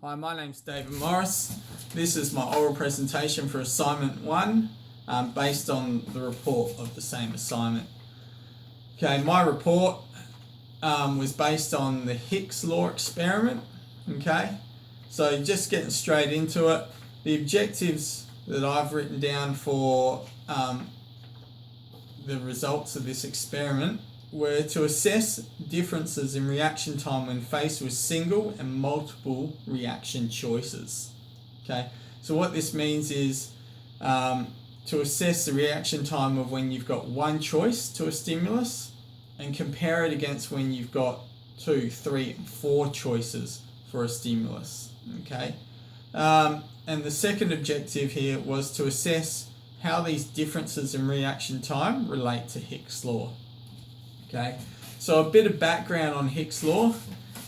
Hi, my name's David Morris. This is my oral presentation for assignment 1 based on the report of the same assignment. Okay, my report was based on the Hick's law experiment. Okay, so just getting straight into it, the objectives that I've written down for the results of this experiment were to assess differences in reaction time when faced with single and multiple reaction choices. Okay, so what this means is to assess the reaction time of when you've got one choice to a stimulus and compare it against when you've got 2, 3, and 4 choices for a stimulus. Okay, and the second objective here was to assess how these differences in reaction time relate to Hick's law. Okay, so a bit of background on Hick's law.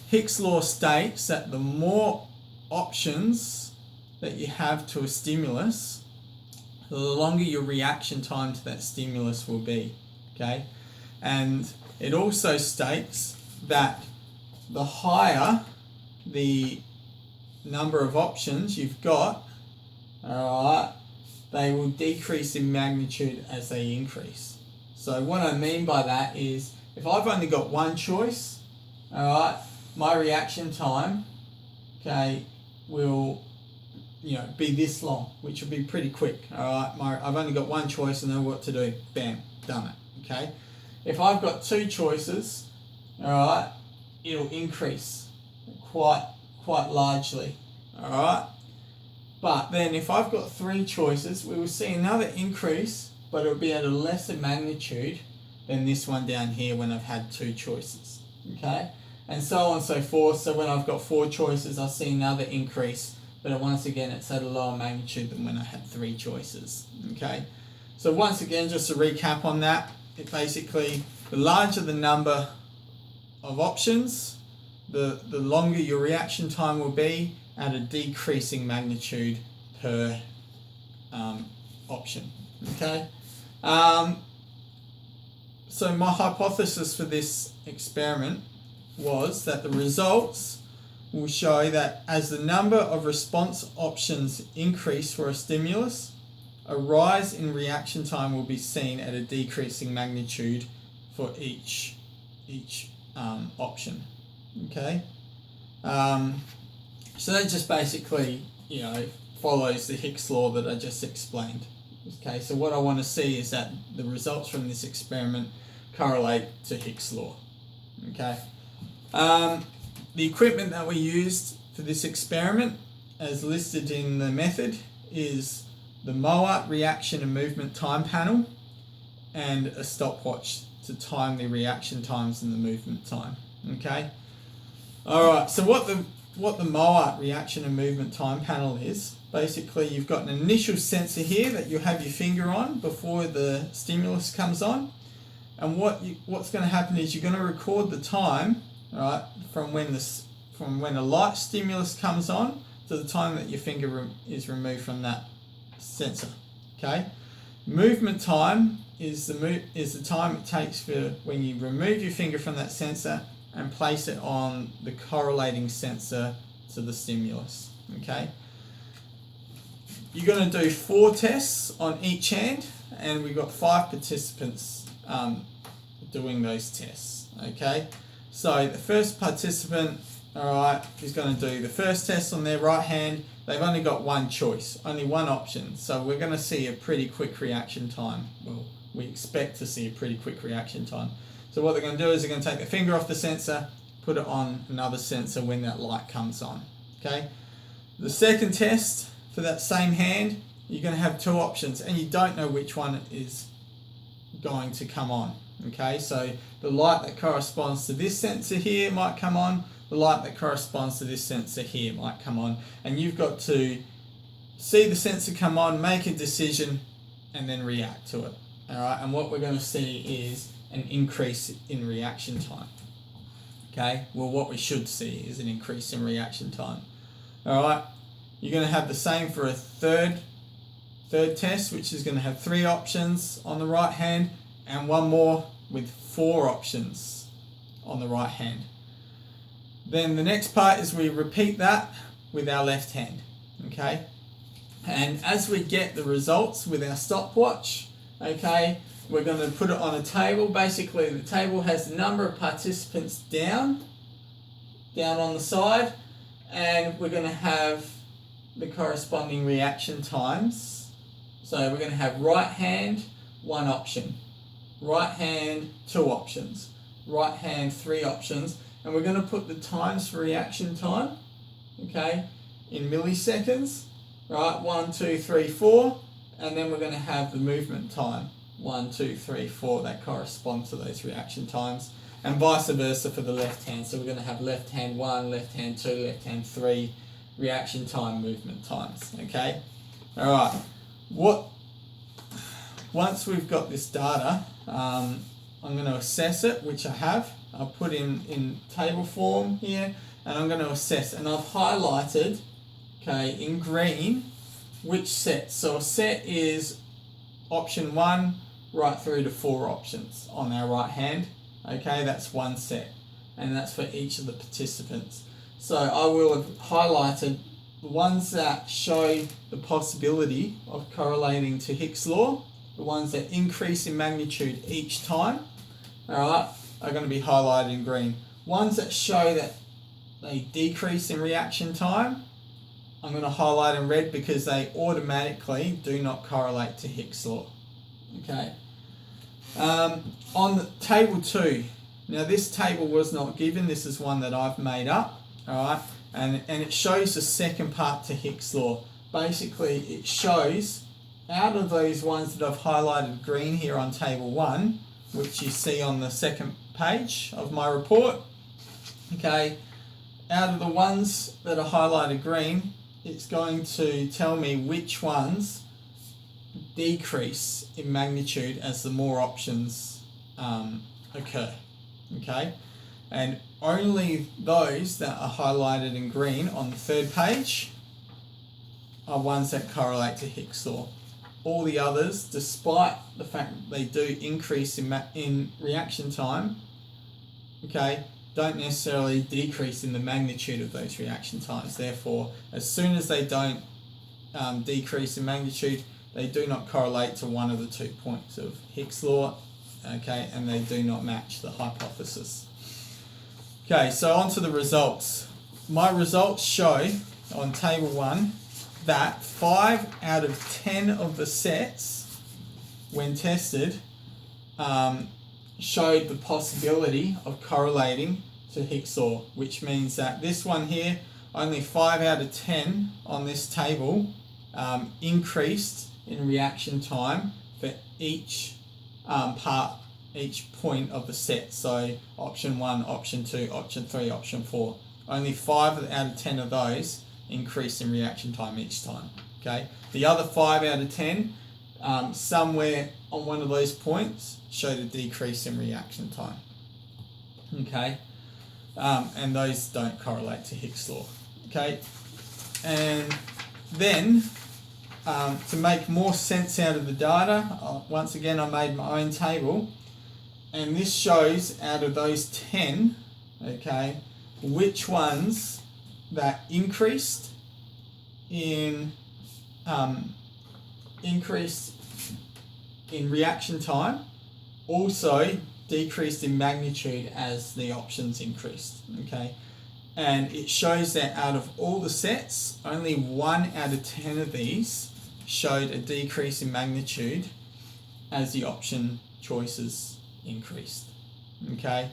Hick's law states that the more options that you have to a stimulus, the longer your reaction time to that stimulus will be. Okay, and it also states that the higher the number of options you've got, alright, they will decrease in magnitude as they increase. So what I mean by that is, if I've only got one choice, alright, my reaction time, okay, will be this long, which will be pretty quick. Alright, I've only got one choice and know what to do. Bam, done it. Okay. If I've got 2 choices, alright, it'll increase quite largely. Alright. But then if I've got 3 choices, we will see another increase, but it'll be at a lesser magnitude than this one down here when I've had 2 choices. Okay? And so on and so forth. So when I've got 4 choices, I'll see another increase, but once again, it's at a lower magnitude than when I had 3 choices. Okay? So once again, just to recap on that, it basically, the larger the number of options, the longer your reaction time will be at a decreasing magnitude per option. Okay? So my hypothesis for this experiment was that the results will show that as the number of response options increase for a stimulus, a rise in reaction time will be seen at a decreasing magnitude for each option. Okay, so that just basically follows the Hick's law that I just explained. Okay, so what I want to see is that the results from this experiment correlate to Hick's law. Okay, the equipment that we used for this experiment, as listed in the method, is the Mowat reaction and movement time panel and a stopwatch to time the reaction times and the movement time. Okay. All right. So what the Mowat reaction and movement time panel is, basically you've got an initial sensor here that you have your finger on before the stimulus comes on, and what's going to happen is you're going to record the time, right, from when a light stimulus comes on to the time that your finger is removed from that sensor. Okay, movement time is the time it takes for when you remove your finger from that sensor and place it on the correlating sensor to the stimulus. Okay, you're going to do 4 tests on each hand, and we've got 5 participants doing those tests. Okay, so the first participant, alright, is going to do the first test on their right hand. They've only got one choice, only one option, so we're going to see a pretty quick reaction time. Well, we expect to see a pretty quick reaction time. So what they're going to do is they're going to take their finger off the sensor, put it on another sensor when that light comes on. Okay. The second test for that same hand, you're going to have 2 options, and you don't know which one is going to come on. Okay, so the light that corresponds to this sensor here might come on, the light that corresponds to this sensor here might come on, and you've got to see the sensor come on, make a decision, and then react to it. Alright, and what we're going to see is an increase in reaction time. Okay, well, what we should see is an increase in reaction time. Alright, you're going to have the same for a third test, which is going to have 3 options on the right hand and one more with 4 options on the right hand. Then the next part is we repeat that with our left hand, okay? And as we get the results with our stopwatch, okay, we're going to put it on a table. Basically, the table has the number of participants down on the side, and we're going to have the corresponding reaction times. So we're going to have right hand, 1 option, right hand, 2 options, right hand, 3 options, and we're going to put the times for reaction time, okay, in milliseconds, right, 1, 2, 3, 4, and then we're going to have the movement time, 1, 2, 3, 4, that corresponds to those reaction times, and vice versa for the left hand. So we're going to have left hand 1, left hand 2, left hand 3, reaction time, movement times, okay? All right, once we've got this data, I'm going to assess it, which I have. I'll put in table form here, and I'm going to assess, and I've highlighted, okay, in green, which set. So a set is option 1 right through to 4 options on our right hand, okay, that's 1 set, and that's for each of the participants. So I will have highlighted the ones that show the possibility of correlating to Hick's law, the ones that increase in magnitude each time, alright, are going to be highlighted in green. Ones that show that they decrease in reaction time, I'm going to highlight in red because they automatically do not correlate to Hick's law. Okay. On the table 2, now this table was not given, this is one that I've made up, alright, and it shows the second part to Hick's law. Basically, it shows out of those ones that I've highlighted green here on table 1, which you see on the second page of my report, okay, out of the ones that are highlighted green, it's going to tell me which ones decrease in magnitude as the more options occur, okay, and only those that are highlighted in green on the third page are ones that correlate to Hick's law. All the others, despite the fact that they do increase in reaction time, okay, don't necessarily decrease in the magnitude of those reaction times. Therefore, as soon as they don't decrease in magnitude, they do not correlate to one of the 2 points of Hick's law, okay, and they do not match the hypothesis. Okay, so on to the results. My results show on table 1 that 5 out of 10 of the sets, when tested, showed the possibility of correlating to Hick's law, which means that this one here, only 5 out of 10 on this table increased in reaction time for each each point of the set. So option 1, option 2, option 3, option 4. Only 5 out of 10 of those increase in reaction time each time. Okay, the other 5 out of 10, somewhere on one of those points, showed a decrease in reaction time. Okay, and those don't correlate to Hick's law. Okay, and then to make more sense out of the data, once again I made my own table, and this shows out of those 10, okay, which ones that increased in reaction time also decreased in magnitude as the options increased, okay, and it shows that out of all the sets, only 1 out of 10 of these showed a decrease in magnitude as the option choices increased. Okay,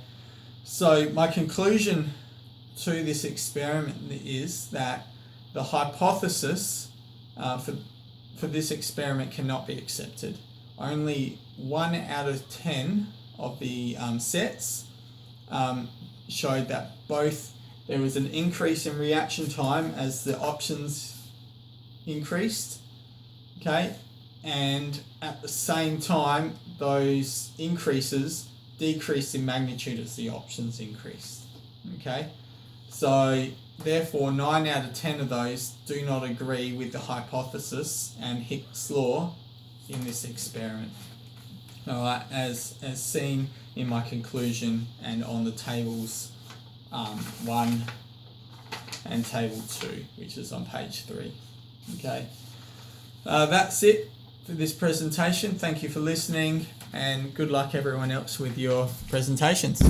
so my conclusion to this experiment is that the hypothesis for this experiment cannot be accepted. Only 1 out of 10 of the sets showed that both there was an increase in reaction time as the options increased, okay, and at the same time those increases decreased in magnitude as the options increased. Okay, so therefore 9 out of 10 of those do not agree with the hypothesis and Hick's law in this experiment. Alright, as seen in my conclusion and on the tables 1, and table 2, which is on page 3. Okay, that's it for this presentation. Thank you for listening, and good luck everyone else with your presentations.